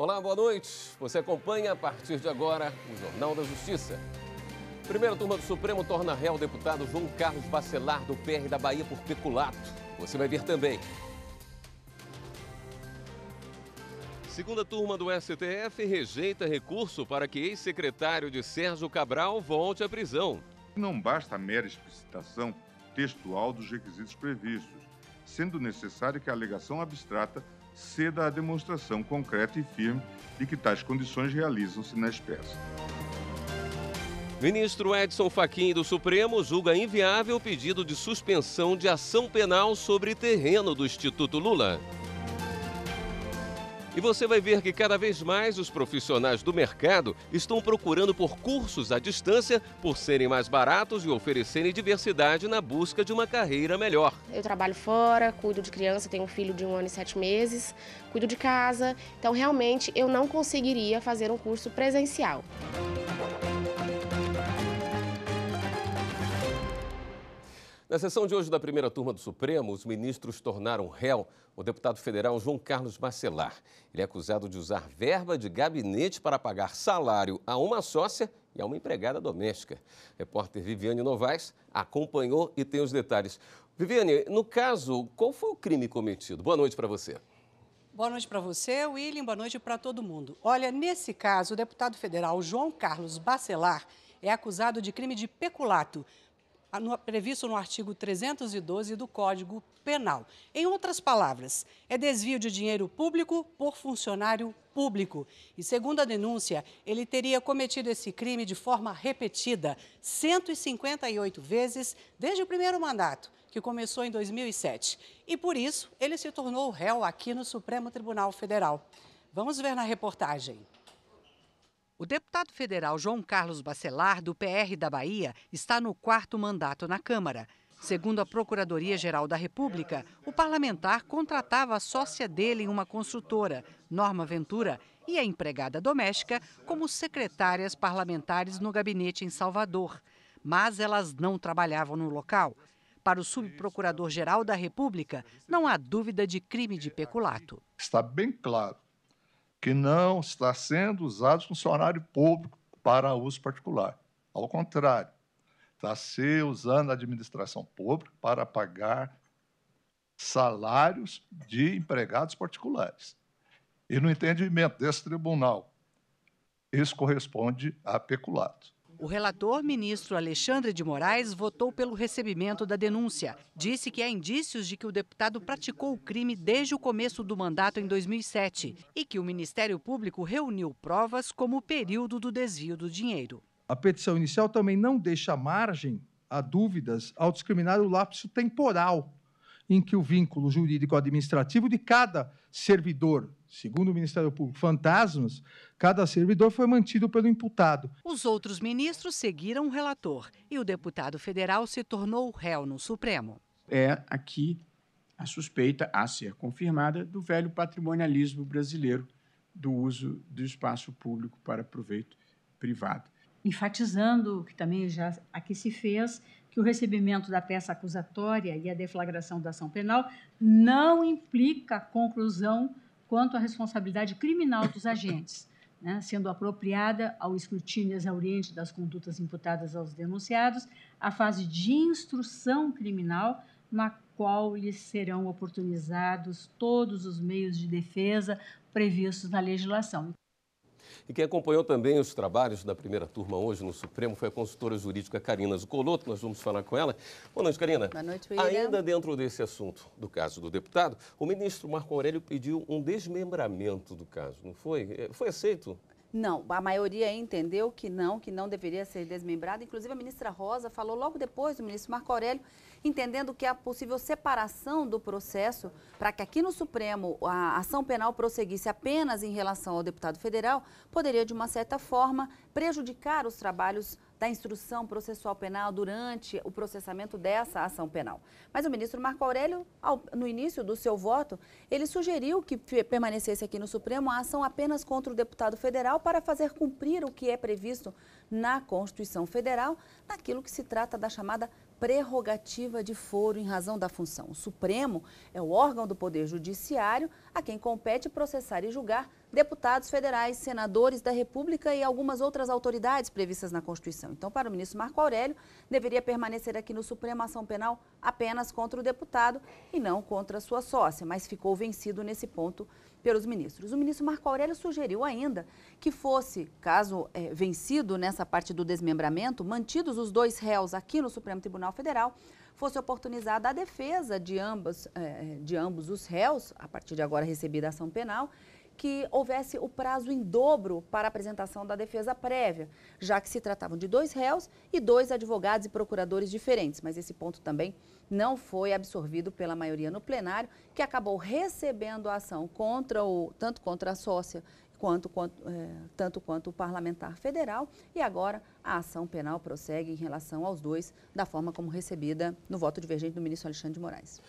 Olá, boa noite. Você acompanha a partir de agora o Jornal da Justiça. Primeira turma do Supremo torna réu o deputado João Carlos Bacelar, do PR da Bahia, por peculato. Você vai ver também. Segunda turma do STF rejeita recurso para que ex-secretário de Sérgio Cabral volte à prisão. Não basta a mera explicitação textual dos requisitos previstos, sendo necessário que a alegação abstrata ceda à demonstração concreta e firme de que tais condições realizam-se na espécie. Ministro Edson Fachin do Supremo julga inviável o pedido de suspensão de ação penal sobre terreno do Instituto Lula. E você vai ver que cada vez mais os profissionais do mercado estão procurando por cursos à distância por serem mais baratos e oferecerem diversidade na busca de uma carreira melhor. Eu trabalho fora, cuido de criança, tenho um filho de 1 ano e 7 meses, cuido de casa, então realmente eu não conseguiria fazer um curso presencial. Na sessão de hoje da primeira turma do Supremo, os ministros tornaram réu o deputado federal João Carlos Bacelar. Ele é acusado de usar verba de gabinete para pagar salário a uma sócia e a uma empregada doméstica. A repórter Viviane Novaes acompanhou e tem os detalhes. Viviane, no caso, qual foi o crime cometido? Boa noite para você. Boa noite para você, William. Boa noite para todo mundo. Olha, nesse caso, o deputado federal João Carlos Bacelar é acusado de crime de peculato, previsto no artigo 312 do Código Penal. Em outras palavras, é desvio de dinheiro público por funcionário público. E segundo a denúncia, ele teria cometido esse crime de forma repetida, 158 vezes, desde o primeiro mandato, que começou em 2007. E por isso, ele se tornou réu aqui no Supremo Tribunal Federal. Vamos ver na reportagem. O deputado federal João Carlos Bacelar, do PR da Bahia, está no 4º mandato na Câmara. Segundo a Procuradoria-Geral da República, o parlamentar contratava a sócia dele em uma construtora, Norma Ventura, e a empregada doméstica como secretárias parlamentares no gabinete em Salvador. Mas elas não trabalhavam no local. Para o subprocurador-geral da República, não há dúvida de crime de peculato. Está bem claro que não está sendo usado funcionário público para uso particular. Ao contrário, está se usando a administração pública para pagar salários de empregados particulares. E no entendimento desse tribunal, isso corresponde a peculato. O relator, ministro Alexandre de Moraes, votou pelo recebimento da denúncia. Disse que há indícios de que o deputado praticou o crime desde o começo do mandato em 2007 e que o Ministério Público reuniu provas como o período do desvio do dinheiro. A petição inicial também não deixa margem a dúvidas ao discriminar o lapso temporal em que o vínculo jurídico-administrativo de cada servidor, segundo o Ministério Público, fantasmas, cada servidor foi mantido pelo imputado. Os outros ministros seguiram o relator e o deputado federal se tornou réu no Supremo. É aqui a suspeita a ser confirmada do velho patrimonialismo brasileiro do uso do espaço público para proveito privado. Enfatizando, que também já aqui se fez, que o recebimento da peça acusatória e a deflagração da ação penal não implica conclusão quanto à responsabilidade criminal dos agentes, né, sendo apropriada ao escrutínio exauriente das condutas imputadas aos denunciados, a fase de instrução criminal, na qual lhes serão oportunizados todos os meios de defesa previstos na legislação. E quem acompanhou também os trabalhos da primeira turma hoje no Supremo foi a consultora jurídica Karina Zucolotto. Nós vamos falar com ela. Boa noite, Karina. Boa noite, William. Ainda dentro desse assunto do caso do deputado, o ministro Marco Aurélio pediu um desmembramento do caso, não foi? Foi aceito? Não, a maioria entendeu que não deveria ser desmembrado. Inclusive, a ministra Rosa falou logo depois do ministro Marco Aurélio, entendendo que a possível separação do processo para que aqui no Supremo a ação penal prosseguisse apenas em relação ao deputado federal, poderia, de uma certa forma, prejudicar os trabalhos da instrução processual penal durante o processamento dessa ação penal. Mas o ministro Marco Aurélio, no início do seu voto, ele sugeriu que permanecesse aqui no Supremo a ação apenas contra o deputado federal para fazer cumprir o que é previsto na Constituição Federal, naquilo que se trata da chamada prerrogativa de foro em razão da função. O Supremo é o órgão do Poder Judiciário a quem compete processar e julgar deputados federais, senadores da República e algumas outras autoridades previstas na Constituição. Então, para o ministro Marco Aurélio, deveria permanecer aqui no Supremo a ação penal apenas contra o deputado e não contra a sua sócia, mas ficou vencido nesse ponto pelos ministros. O ministro Marco Aurélio sugeriu ainda que fosse, caso vencido nessa parte do desmembramento, mantidos os 2 réus aqui no Supremo Tribunal Federal, fosse oportunizada a defesa de ambos os réus, a partir de agora recebida a ação penal, que houvesse o prazo em dobro para a apresentação da defesa prévia, já que se tratavam de 2 réus e 2 advogados e procuradores diferentes. Mas esse ponto também não foi absorvido pela maioria no plenário, que acabou recebendo a ação tanto contra a sócia tanto quanto o parlamentar federal, e agora a ação penal prossegue em relação aos 2, da forma como recebida no voto divergente do ministro Alexandre de Moraes.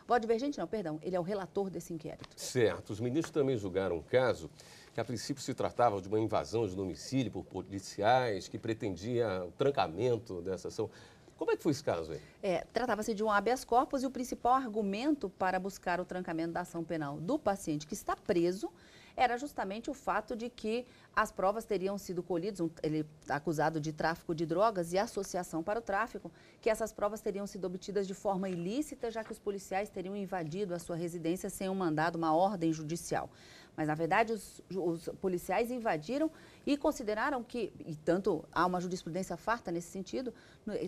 Voto divergente não, perdão, ele é o relator desse inquérito. Certo. Os ministros também julgaram um caso que, a princípio, se tratava de uma invasão de domicílio por policiais que pretendia o trancamento dessa ação. Como é que foi esse caso aí? Tratava-se de um habeas corpus e o principal argumento para buscar o trancamento da ação penal do paciente que está preso era justamente o fato de que as provas teriam sido colhidas, ele acusado de tráfico de drogas e associação para o tráfico, que essas provas teriam sido obtidas de forma ilícita, já que os policiais teriam invadido a sua residência sem um mandado, uma ordem judicial. Mas, na verdade, os policiais invadiram e consideraram que, e tanto há uma jurisprudência farta nesse sentido,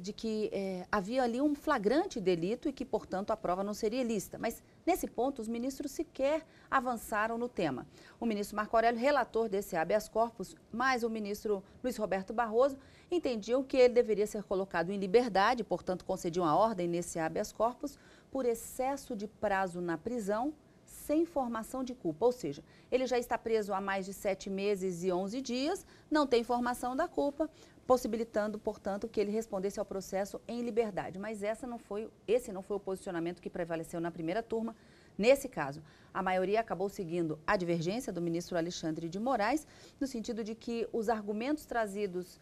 de que havia ali um flagrante delito e que, portanto, a prova não seria ilícita. Mas, nesse ponto, os ministros sequer avançaram no tema. O ministro Marco Aurélio, relator desse habeas corpus, mais o ministro Luiz Roberto Barroso, entendiam que ele deveria ser colocado em liberdade, portanto, concediam a ordem nesse habeas corpus, por excesso de prazo na prisão, sem formação de culpa, ou seja, ele já está preso há mais de 7 meses e 11 dias, não tem formação da culpa, possibilitando, portanto, que ele respondesse ao processo em liberdade. Mas esse não foi o posicionamento que prevaleceu na primeira turma. Nesse caso, a maioria acabou seguindo a divergência do ministro Alexandre de Moraes, no sentido de que os argumentos trazidos,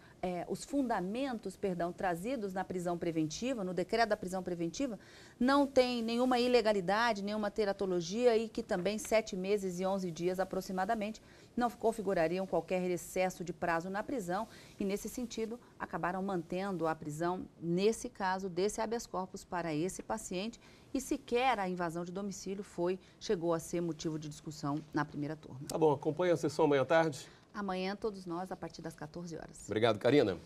os fundamentos, trazidos na prisão preventiva, no decreto da prisão preventiva, não tem nenhuma ilegalidade, nenhuma teratologia e que também 7 meses e 11 dias aproximadamente não configurariam qualquer excesso de prazo na prisão e, nesse sentido, acabaram mantendo a prisão, nesse caso, desse habeas corpus para esse paciente e sequer a invasão de domicílio chegou a ser motivo de discussão na primeira turma. Tá bom, acompanha a sessão amanhã à tarde? Amanhã, todos nós, a partir das 14 horas. Obrigado, Karina.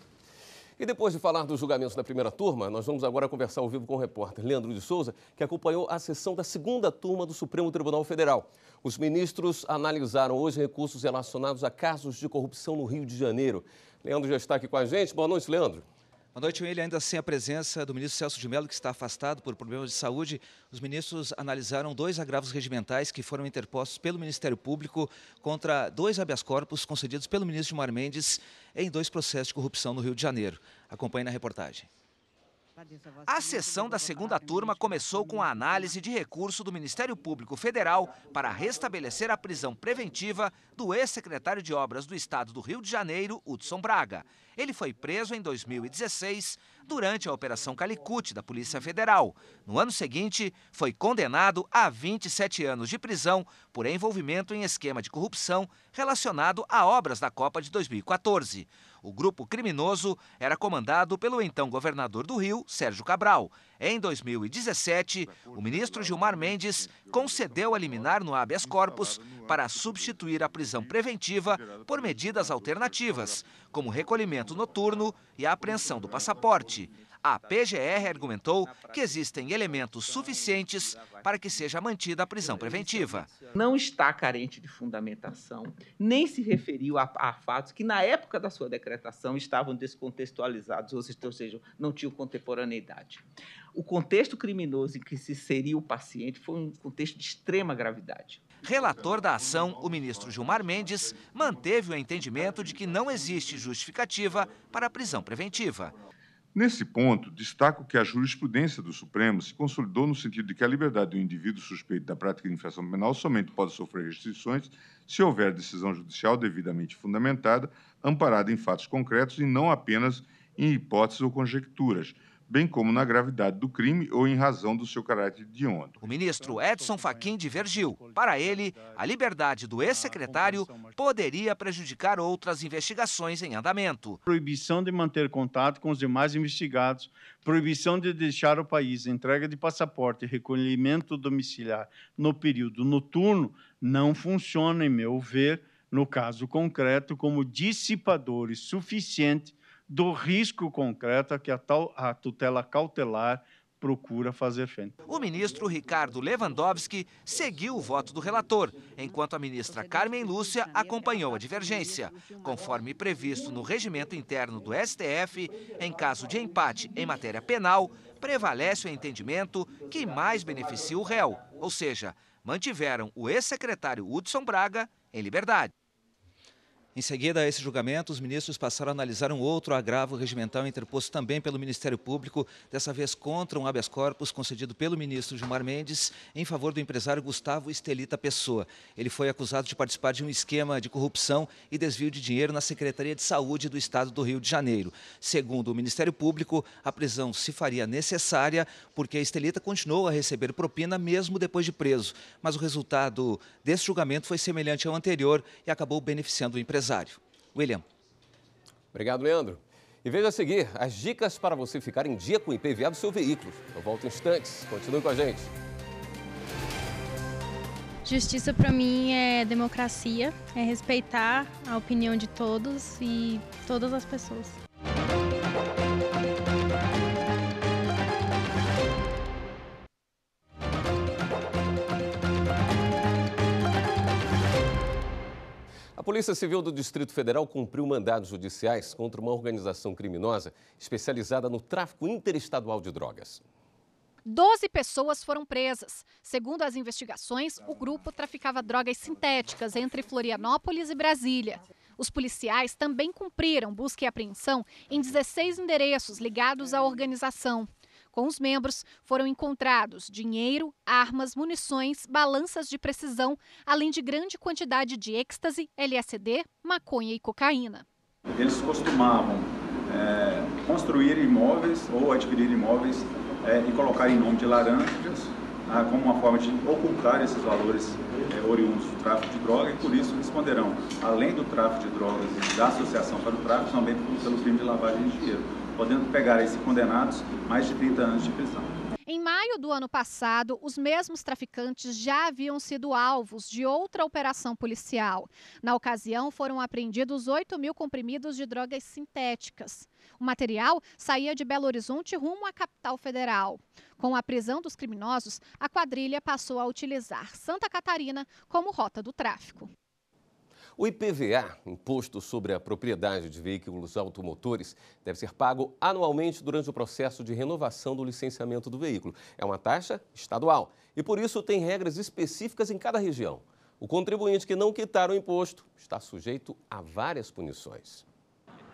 E depois de falar dos julgamentos da primeira turma, nós vamos agora conversar ao vivo com o repórter Leandro de Souza, que acompanhou a sessão da segunda turma do Supremo Tribunal Federal. Os ministros analisaram hoje recursos relacionados a casos de corrupção no Rio de Janeiro. Leandro já está aqui com a gente. Boa noite, Leandro. Boa noite, William. Ainda sem a presença do ministro Celso de Mello, que está afastado por problemas de saúde, os ministros analisaram 2 agravos regimentais que foram interpostos pelo Ministério Público contra 2 habeas corpus concedidos pelo ministro Gilmar Mendes em 2 processos de corrupção no Rio de Janeiro. Acompanhe na reportagem. A sessão da segunda turma começou com a análise de recurso do Ministério Público Federal para restabelecer a prisão preventiva do ex-secretário de Obras do Estado do Rio de Janeiro, Hudson Braga. Ele foi preso em 2016 durante a Operação Calicut da Polícia Federal. No ano seguinte, foi condenado a 27 anos de prisão por envolvimento em esquema de corrupção relacionado a obras da Copa de 2014. O grupo criminoso era comandado pelo então governador do Rio, Sérgio Cabral. Em 2017, o ministro Gilmar Mendes concedeu a liminar no habeas corpus para substituir a prisão preventiva por medidas alternativas, como recolhimento noturno e a apreensão do passaporte. A PGR argumentou que existem elementos suficientes para que seja mantida a prisão preventiva. Não está carente de fundamentação, nem se referiu a fatos que, na época da sua decretação, estavam descontextualizados, ou seja, não tinham contemporaneidade. O contexto criminoso em que se inseriu o paciente foi um contexto de extrema gravidade. Relator da ação, o ministro Gilmar Mendes manteve o entendimento de que não existe justificativa para a prisão preventiva. Nesse ponto, destaco que a jurisprudência do Supremo se consolidou no sentido de que a liberdade do indivíduo suspeito da prática de infração penal somente pode sofrer restrições se houver decisão judicial devidamente fundamentada, amparada em fatos concretos e não apenas em hipóteses ou conjecturas, bem como na gravidade do crime ou em razão do seu caráter hediondo. O ministro Edson Fachin divergiu. Para ele, a liberdade do ex-secretário poderia prejudicar outras investigações em andamento. Proibição de manter contato com os demais investigados, proibição de deixar o país, entrega de passaporte e recolhimento domiciliar no período noturno não funciona, em meu ver, no caso concreto, como dissipadores suficientes do risco concreto a que a tutela cautelar procura fazer frente. O ministro Ricardo Lewandowski seguiu o voto do relator, enquanto a ministra Carmen Lúcia acompanhou a divergência. Conforme previsto no regimento interno do STF, em caso de empate em matéria penal, prevalece o entendimento que mais beneficia o réu, ou seja, mantiveram o ex-secretário Hudson Braga em liberdade. Em seguida a esse julgamento, os ministros passaram a analisar um outro agravo regimental interposto também pelo Ministério Público, dessa vez contra um habeas corpus concedido pelo ministro Gilmar Mendes em favor do empresário Gustavo Estelita Pessoa. Ele foi acusado de participar de um esquema de corrupção e desvio de dinheiro na Secretaria de Saúde do Estado do Rio de Janeiro. Segundo o Ministério Público, a prisão se faria necessária porque Estelita continuou a receber propina mesmo depois de preso. Mas o resultado desse julgamento foi semelhante ao anterior e acabou beneficiando o empresário. William. Obrigado, Leandro. E veja a seguir as dicas para você ficar em dia com o IPVA do seu veículo. Eu volto em instantes. Continue com a gente. Justiça para mim é democracia, é respeitar a opinião de todos e todas as pessoas. A Polícia Civil do Distrito Federal cumpriu mandados judiciais contra uma organização criminosa especializada no tráfico interestadual de drogas. 12 pessoas foram presas. Segundo as investigações, o grupo traficava drogas sintéticas entre Florianópolis e Brasília. Os policiais também cumpriram busca e apreensão em 16 endereços ligados à organização. Com os membros, foram encontrados dinheiro, armas, munições, balanças de precisão, além de grande quantidade de êxtase, LSD, maconha e cocaína. Eles costumavam construir imóveis ou adquirir imóveis e colocar em nome de laranjas, como uma forma de ocultar esses valores oriundos do tráfico de droga, e por isso responderão, além do tráfico de drogas e da associação para o tráfico, também pelo crime de lavagem de dinheiro, podendo pegar esses condenados mais de 30 anos de prisão. Em maio do ano passado, os mesmos traficantes já haviam sido alvos de outra operação policial. Na ocasião, foram apreendidos 8.000 comprimidos de drogas sintéticas. O material saía de Belo Horizonte rumo à capital federal. Com a prisão dos criminosos, a quadrilha passou a utilizar Santa Catarina como rota do tráfico. O IPVA, Imposto sobre a Propriedade de Veículos Automotores, deve ser pago anualmente durante o processo de renovação do licenciamento do veículo. É uma taxa estadual e, por isso, tem regras específicas em cada região. O contribuinte que não quitar o imposto está sujeito a várias punições.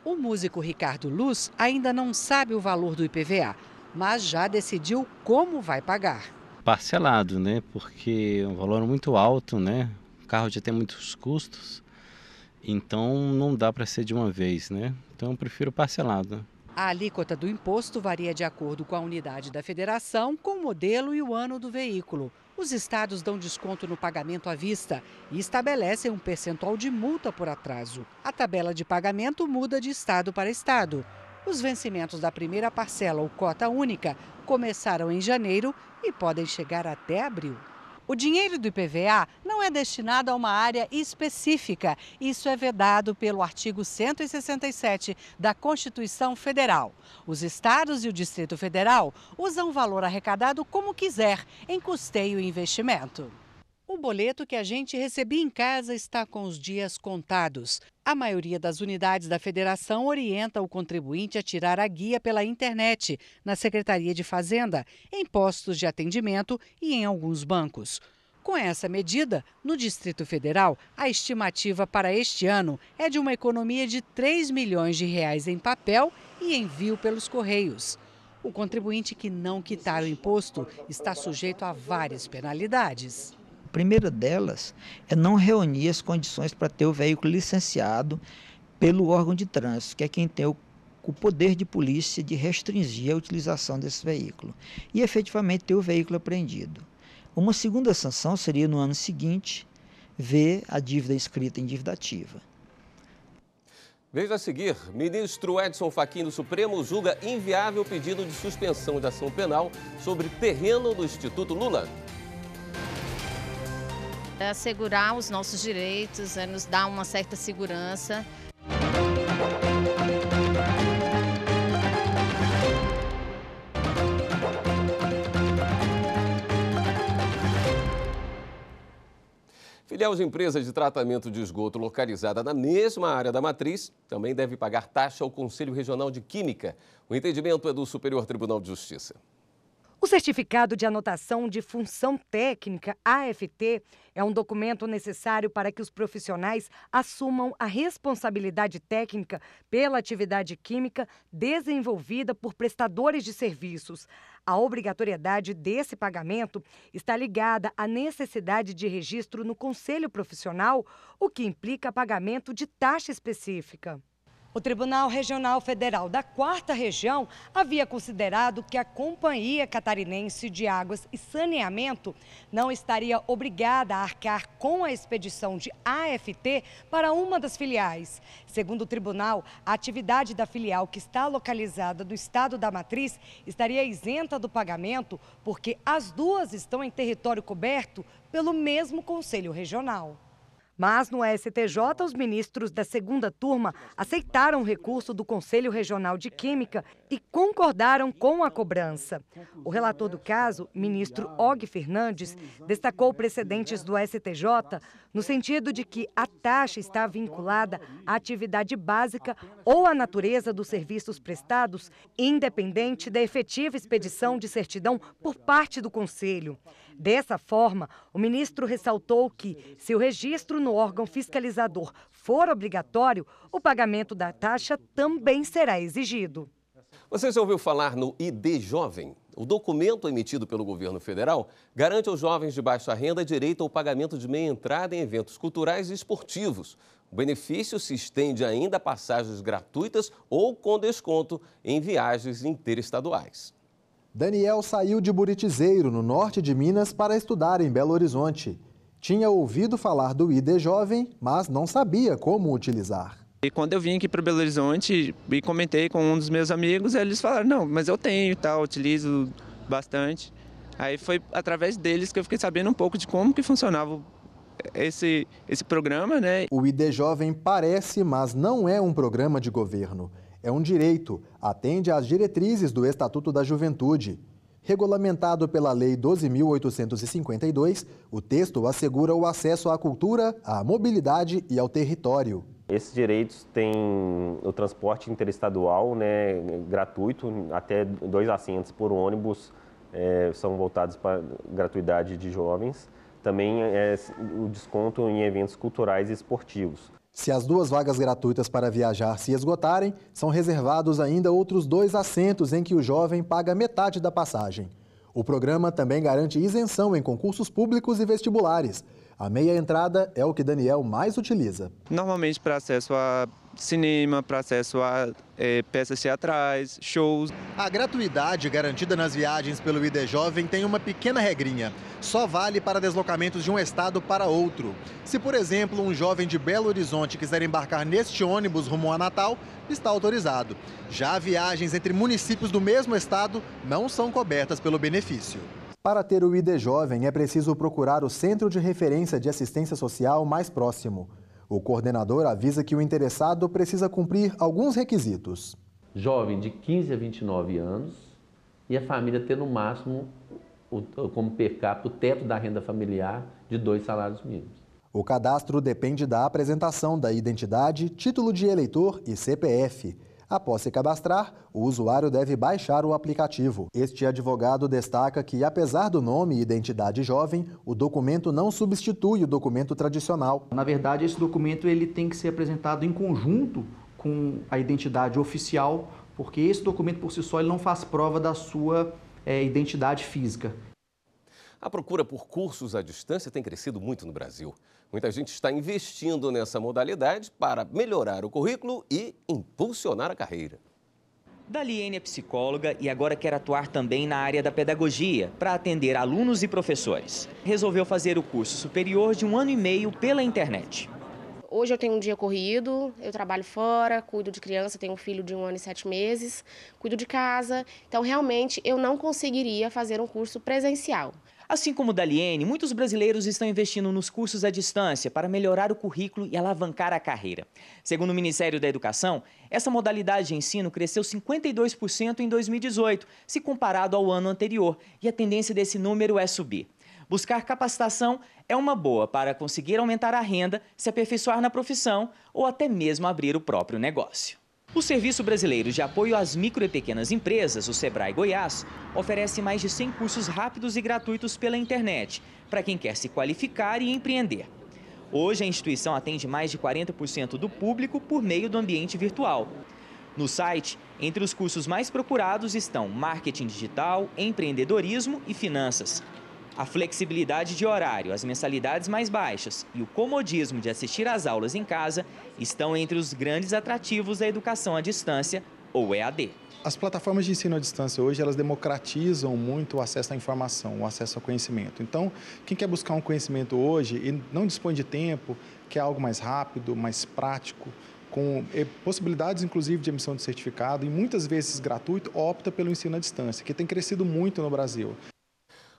O músico Ricardo Luz ainda não sabe o valor do IPVA, mas já decidiu como vai pagar. Parcelado, né? Porque é um valor muito alto, né? O carro já tem muitos custos. Então, não dá para ser de uma vez, né? Então, eu prefiro parcelado. A alíquota do imposto varia de acordo com a unidade da federação, com o modelo e o ano do veículo. Os estados dão desconto no pagamento à vista e estabelecem um percentual de multa por atraso. A tabela de pagamento muda de estado para estado. Os vencimentos da primeira parcela ou cota única começaram em janeiro e podem chegar até abril. O dinheiro do IPVA não é destinado a uma área específica. Isso é vedado pelo artigo 167 da Constituição Federal. Os estados e o Distrito Federal usam o valor arrecadado como quiser, em custeio e investimento. O boleto que a gente recebia em casa está com os dias contados. A maioria das unidades da federação orienta o contribuinte a tirar a guia pela internet, na Secretaria de Fazenda, em postos de atendimento e em alguns bancos. Com essa medida, no Distrito Federal, a estimativa para este ano é de uma economia de R$ 3 milhões em papel e envio pelos Correios. O contribuinte que não quitar o imposto está sujeito a várias penalidades. A primeira delas é não reunir as condições para ter o veículo licenciado pelo órgão de trânsito, que é quem tem o o poder de polícia de restringir a utilização desse veículo e efetivamente ter o veículo apreendido. Uma segunda sanção seria no ano seguinte ver a dívida inscrita em dívida ativa. Veja a seguir, ministro Edson Fachin do Supremo julga inviável pedido de suspensão de ação penal sobre terreno do Instituto Lula. É assegurar os nossos direitos, nos dar uma certa segurança. Filial de empresas de tratamento de esgoto localizada na mesma área da matriz também deve pagar taxa ao Conselho Regional de Química. O entendimento é do Superior Tribunal de Justiça. O Certificado de Anotação de Função Técnica, AFT, é um documento necessário para que os profissionais assumam a responsabilidade técnica pela atividade química desenvolvida por prestadores de serviços. A obrigatoriedade desse pagamento está ligada à necessidade de registro no Conselho Profissional, o que implica pagamento de taxa específica. O Tribunal Regional Federal da 4ª Região havia considerado que a Companhia Catarinense de Águas e Saneamento não estaria obrigada a arcar com a expedição de AFT para uma das filiais. Segundo o tribunal, a atividade da filial que está localizada no estado da matriz estaria isenta do pagamento porque as duas estão em território coberto pelo mesmo Conselho Regional. Mas no STJ, os ministros da 2ª turma aceitaram o recurso do Conselho Regional de Química e concordaram com a cobrança. O relator do caso, ministro Og Fernandes, destacou precedentes do STJ no sentido de que a taxa está vinculada à atividade básica ou à natureza dos serviços prestados, independente da efetiva expedição de certidão por parte do Conselho. Dessa forma, o ministro ressaltou que, se o registro no órgão fiscalizador for obrigatório, o pagamento da taxa também será exigido. Você já ouviu falar no ID Jovem? O documento emitido pelo governo federal garante aos jovens de baixa renda direito ao pagamento de meia entrada em eventos culturais e esportivos. O benefício se estende ainda a passagens gratuitas ou com desconto em viagens interestaduais. Daniel saiu de Buritizeiro, no norte de Minas, para estudar em Belo Horizonte. Tinha ouvido falar do ID Jovem, mas não sabia como utilizar. E quando eu vim aqui para Belo Horizonte e comentei com um dos meus amigos, eles falaram, não, mas eu tenho e tal, utilizo bastante. Aí foi através deles que eu fiquei sabendo um pouco de como que funcionava esse programa, né? O ID Jovem parece, mas não é um programa de governo. É um direito, atende às diretrizes do Estatuto da Juventude. Regulamentado pela Lei 12.852, o texto assegura o acesso à cultura, à mobilidade e ao território. Esses direitos têm o transporte interestadual, né, gratuito, até 2 assentos por ônibus são voltados para gratuidade de jovens. Também o desconto em eventos culturais e esportivos. Se as 2 vagas gratuitas para viajar se esgotarem, são reservados ainda outros 2 assentos em que o jovem paga metade da passagem. O programa também garante isenção em concursos públicos e vestibulares. A meia entrada é o que Daniel mais utiliza. Normalmente para acesso a cinema, para acesso a peças teatrais, shows. A gratuidade garantida nas viagens pelo ID Jovem tem uma pequena regrinha. Só vale para deslocamentos de um estado para outro. Se, por exemplo, um jovem de Belo Horizonte quiser embarcar neste ônibus rumo a Natal, está autorizado. Já viagens entre municípios do mesmo estado não são cobertas pelo benefício. Para ter o ID Jovem, é preciso procurar o Centro de Referência de Assistência Social mais próximo. O coordenador avisa que o interessado precisa cumprir alguns requisitos. Jovem de 15 a 29 anos e a família ter no máximo, como per capita, o teto da renda familiar de 2 salários mínimos. O cadastro depende da apresentação da identidade, título de eleitor e CPF. Após se cadastrar, o usuário deve baixar o aplicativo. Este advogado destaca que, apesar do nome e identidade jovem, o documento não substitui o documento tradicional. Na verdade, esse documento ele tem que ser apresentado em conjunto com a identidade oficial, porque esse documento por si só ele não faz prova da sua identidade física. A procura por cursos à distância tem crescido muito no Brasil. Muita gente está investindo nessa modalidade para melhorar o currículo e impulsionar a carreira. Daliene é psicóloga e agora quer atuar também na área da pedagogia, para atender alunos e professores. Resolveu fazer o curso superior de 1 ano e meio pela internet. Hoje eu tenho um dia corrido, eu trabalho fora, cuido de criança, tenho um filho de 1 ano e 7 meses, cuido de casa, então realmente eu não conseguiria fazer um curso presencial. Assim como Daliene, muitos brasileiros estão investindo nos cursos à distância para melhorar o currículo e alavancar a carreira. Segundo o Ministério da Educação, essa modalidade de ensino cresceu 52% em 2018, se comparado ao ano anterior, e a tendência desse número é subir. Buscar capacitação é uma boa para conseguir aumentar a renda, se aperfeiçoar na profissão ou até mesmo abrir o próprio negócio. O Serviço Brasileiro de Apoio às Micro e Pequenas Empresas, o Sebrae Goiás, oferece mais de 100 cursos rápidos e gratuitos pela internet, para quem quer se qualificar e empreender. Hoje, a instituição atende mais de 40% do público por meio do ambiente virtual. No site, entre os cursos mais procurados estão marketing digital, empreendedorismo e finanças. A flexibilidade de horário, as mensalidades mais baixas e o comodismo de assistir às aulas em casa estão entre os grandes atrativos da educação à distância, ou EAD. As plataformas de ensino à distância hoje, elas democratizam muito o acesso à informação, o acesso ao conhecimento. Então, quem quer buscar um conhecimento hoje e não dispõe de tempo, quer algo mais rápido, mais prático, com possibilidades, inclusive, de emissão de certificado e muitas vezes gratuito, opta pelo ensino à distância, que tem crescido muito no Brasil.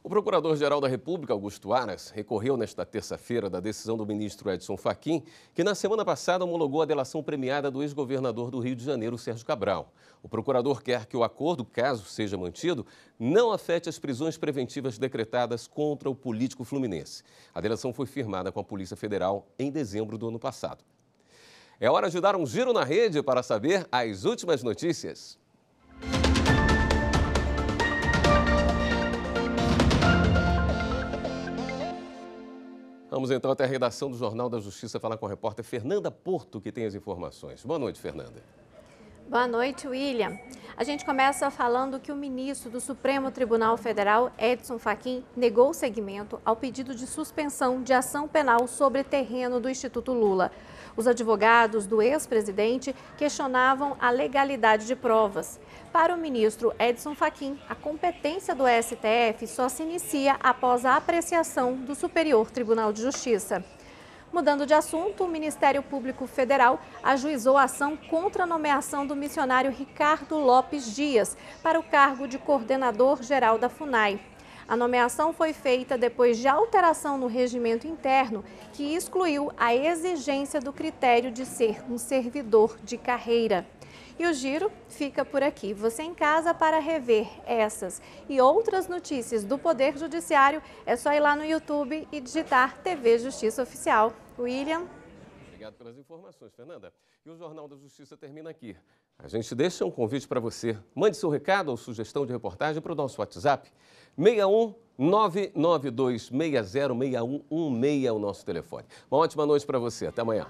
O Procurador-Geral da República, Augusto Aras, recorreu nesta terça-feira da decisão do ministro Edson Fachin, que na semana passada homologou a delação premiada do ex-governador do Rio de Janeiro, Sérgio Cabral. O procurador quer que o acordo, caso seja mantido, não afete as prisões preventivas decretadas contra o político fluminense. A delação foi firmada com a Polícia Federal em dezembro do ano passado. É hora de dar um giro na rede para saber as últimas notícias. Vamos então até a redação do Jornal da Justiça falar com a repórter Fernanda Porto, que tem as informações. Boa noite, Fernanda. Boa noite, William. A gente começa falando que o ministro do Supremo Tribunal Federal, Edson Fachin, negou seguimento ao pedido de suspensão de ação penal sobre terreno do Instituto Lula. Os advogados do ex-presidente questionavam a legalidade de provas. Para o ministro Edson Fachin, a competência do STF só se inicia após a apreciação do Superior Tribunal de Justiça. Mudando de assunto, o Ministério Público Federal ajuizou a ação contra a nomeação do missionário Ricardo Lopes Dias para o cargo de coordenador-geral da FUNAI. A nomeação foi feita depois de alteração no regimento interno, que excluiu a exigência do critério de ser um servidor de carreira. E o giro fica por aqui. Você em casa, para rever essas e outras notícias do Poder Judiciário, é só ir lá no YouTube e digitar TV Justiça Oficial. William. Obrigado pelas informações, Fernanda. E o Jornal da Justiça termina aqui. A gente deixa um convite para você. Mande seu recado ou sugestão de reportagem para o nosso WhatsApp. 61 992606116 é o nosso telefone. Uma ótima noite para você. Até amanhã.